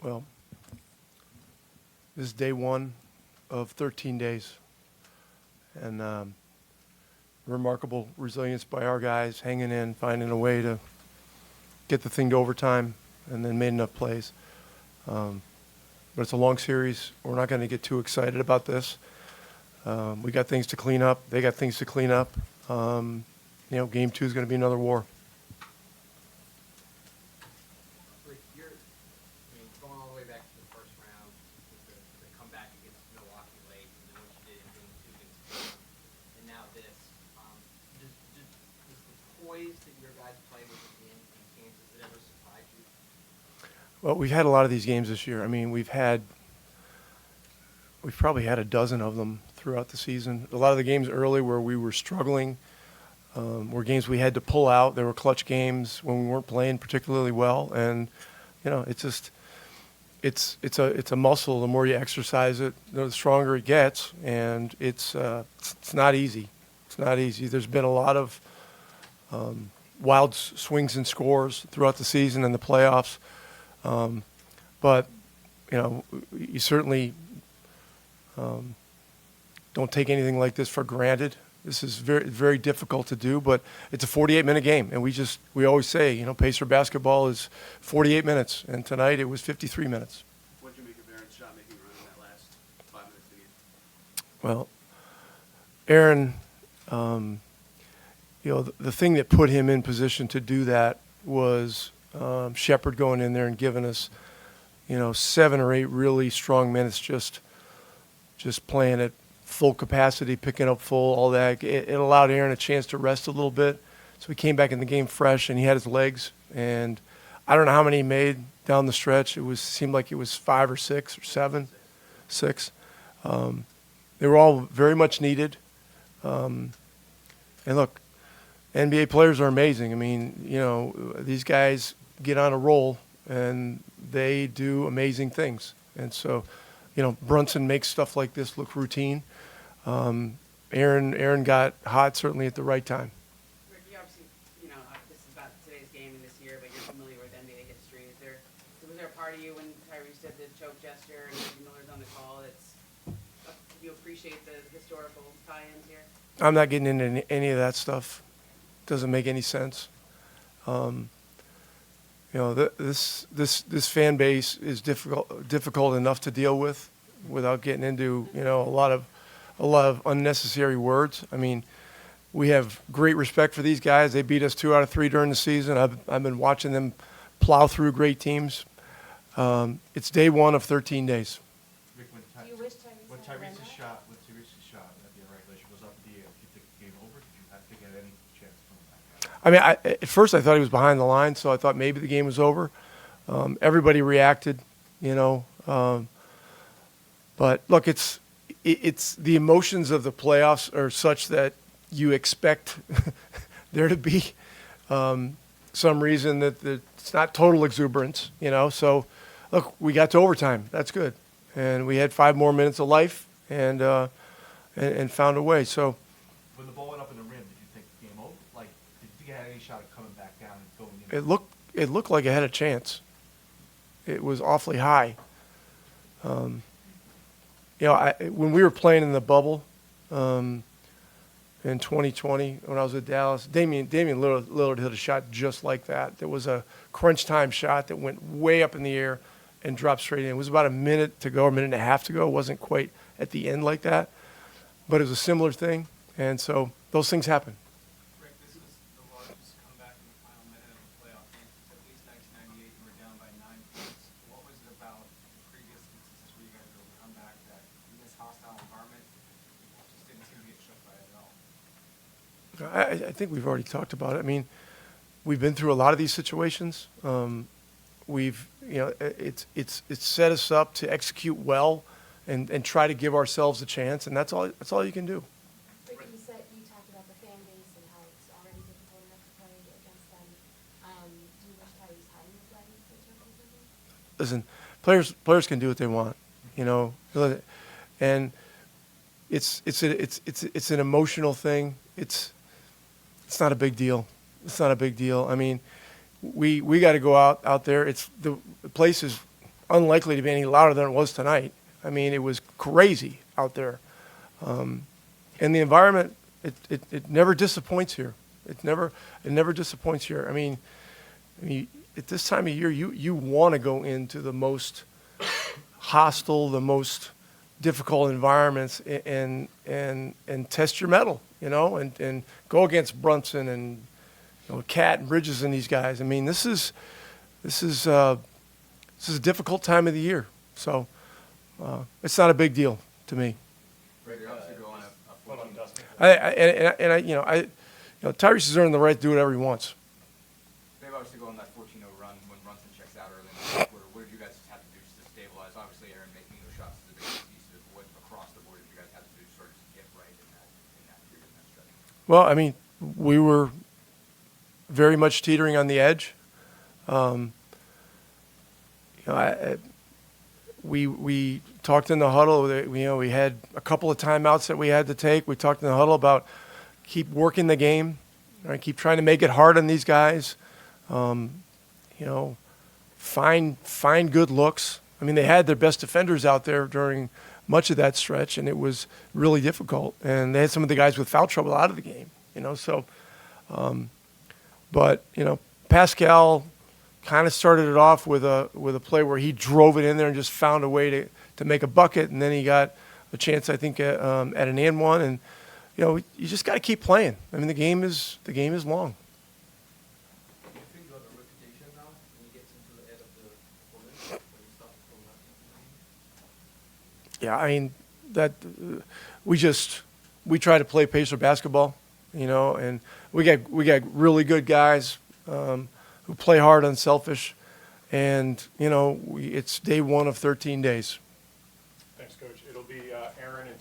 Well, this is day one of 13 days. And remarkable resilience by our guys, hanging in, finding a way to get the thing to overtime, and then made enough plays. But it's a long series. We're not going to get too excited about this. We got things to clean up. They got things to clean up. Game two is going to be another war. Going all the way back to the first round, with the comeback against Milwaukee late, and then what you did in game two against Cleveland, and now this. Does the poise that your guys play with at the end of these games, does it ever surprise you? Well, we've had a lot of these games this year. I mean, we've probably had a dozen of them throughout the season. A lot of the games early where we were struggling were games we had to pull out. There were clutch games when we weren't playing particularly well, and it's just it's a muscle. The more you exercise it, the stronger it gets, and it's not easy. It's not easy. There's been a lot of wild swings and scores throughout the season and the playoffs, but you certainly don't take anything like this for granted. This is very, very difficult to do, but it's a 48-minute game, and we always say, Pacer basketball is 48 minutes, and tonight it was 53 minutes. What did you make of Aaron's shot-making run in that last 5 minutes of the game? Well, Aaron, the thing that put him in position to do that was Shepard going in there and giving us, 7 or 8 really strong minutes, just playing at full capacity, picking up full, all that. It allowed Aaron a chance to rest a little bit. So he came back in the game fresh, and he had his legs. And I don't know how many he made down the stretch. Seemed like it was 5 or 6 or 7, 6. They were all very much needed. And look, NBA players are amazing. I mean, these guys get on a roll, and they do amazing things. And so, Brunson makes stuff like this look routine. Aaron got hot certainly at the right time. Rick, you obviously, this is about today's game and this year, but you're familiar with NBA history. Was there a part of you when Tyrese did the choke gesture and Reggie Miller's on the call do you appreciate the historical tie-ins here? I'm not getting into any of that stuff. Doesn't make any sense. This fan base is difficult enough to deal with without getting into a lot of unnecessary words. I mean, we have great respect for these guys. They beat us 2 out of 3 during the season. I've been watching them plow through great teams. It's day one of 13 days. Rick, when Tyrese's shot at the regulation was up in the air, did you think the game over? Did you think you had any chance of coming back? I mean, at first I thought he was behind the line, so I thought maybe the game was over. Everybody reacted, but look, it's the emotions of the playoffs are such that you expect there to be some reason that it's not total exuberance, So, look, we got to overtime. That's good, and we had 5 more minutes of life, and found a way. So, when the ball went up in the rim, did you think the game over? Like, did you think it had any shot of coming back down and going in? It looked like it had a chance. It was awfully high. When we were playing in the bubble in 2020, when I was at Dallas, Damian Lillard hit a shot just like that. There was a crunch time shot that went way up in the air and dropped straight in. It was about a minute to go, or a minute and a half to go. It wasn't quite at the end like that, but it was a similar thing. And so those things happen. Rick, this was the largest comeback in the final minute of the playoff game since at least 1998. You were down by 9 points. What was it about the previous instances where you guys were able to come back that in this hostile environment just didn't seem to get shook by it at all? I think we've already talked about it. I mean, we've been through a lot of these situations. It's set us up to execute well and try to give ourselves a chance, and that's all you can do. Rick, you talked about the fan base and how it's already difficult enough to play against them. Do you wish Tyrese hadn't played the Listen, players can do what they want, and it's an emotional thing. It's not a big deal. It's not a big deal. I mean, we got to go out there. The place is unlikely to be any louder than it was tonight. I mean, it was crazy out there. And the environment, it never disappoints here. It never disappoints here. I mean, at this time of year, you want to go into the most hostile, the most difficult environments and test your mettle, you know, and go against Brunson and, you know, Cat and Bridges and these guys. I mean, this is a difficult time of the year, so it's not a big deal to me. Right, you're obviously going a 14. Tyrese has earned the right to do whatever he wants. They've obviously gone on that 14-0 run when Brunson checks out early in the fourth quarter. What did you guys have to do just to stabilize? Obviously, Aaron making those shots is a big piece of what across the board did you guys have to do to sort of just get right in that period, in that stretch? Well, I mean, we were very much teetering on the edge. We talked in the huddle. We had a couple of timeouts that we had to take. We talked in the huddle about keep working the game, right? Keep trying to make it hard on these guys. Find good looks. I mean, they had their best defenders out there during much of that stretch, and it was really difficult. And they had some of the guys with foul trouble out of the game, you know. So, but you know, Pascal kind of started it off with a play where he drove it in there and just found a way to make a bucket, and then he got a chance, I think, at an and one, and you know, you just got to keep playing. I mean, the game is long. Do you think you have a reputation now when you get into the head of the opponent, when you start to throw that? Yeah, I mean that we try to play Pacer basketball, you know, and we got really good guys who play hard, unselfish, and you know it's day one of 13 days. Thanks, Coach. It'll be Aaron and